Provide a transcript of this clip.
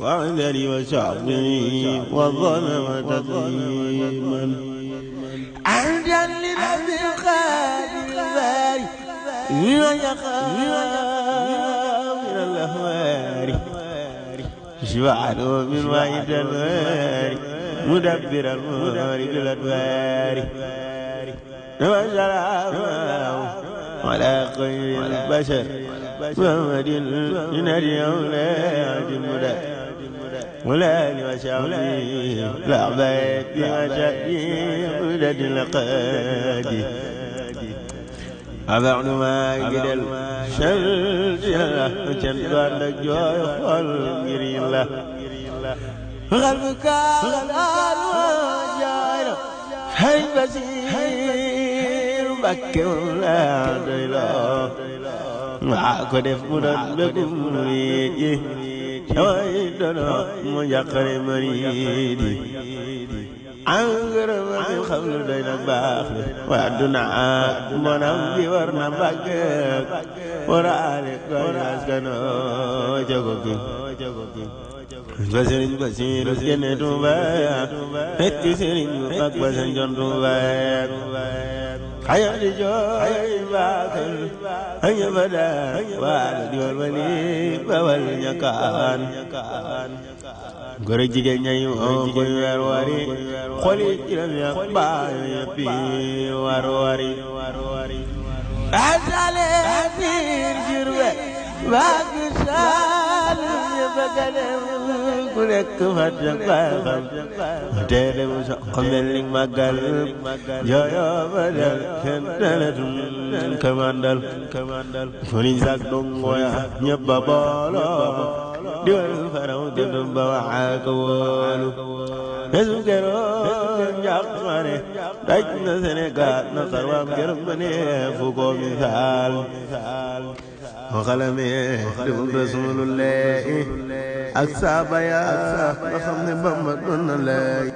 وعلى آله وصحبه وظلم تسليما عمدا لنبي الخادم الباري لمن يخاف من الأهوار شفعته من واحد الواري مدبر المهار بالأدوار وسلام على خير البشر محمد من الأولاد المدى والآل وصحبه الأعباد وشأنه مدد القادي أبعد ما يقدر شمس الله جنبان الجوع والقري الله قلبك غلال وجاير هاي بصير بكي ولا ديلا معك دف مرد بكمري شويدنا مجاقر مريدي عنقر من خبل دينا باخر وعدنا منام بورنا باكر ورالك وراسكنا جوكي بسرين بسير جنة بايا هتي سرين أكبر سنجن بايا حياتي جوي باكر هيا بدا والدي والولي بوالي كان góor jigéen ñay koy weer wari xoli jiram ya baay bi war wari asale bir jirwe baag sal ya bagale ku nekk fat baaxam teede mu sa xamel ni magal joyo badal ken dalatum kamandal foni sak dongo ya ñebba bolo diwal faraw jëndum ba waxaaka wóolu nesu keroon njàqare daj na Sénégal na xarwaam gërëm ma ne fu ko misaal waxalame dimum rasulullahi ak saaba ya nga xam ne Bamba doon na lay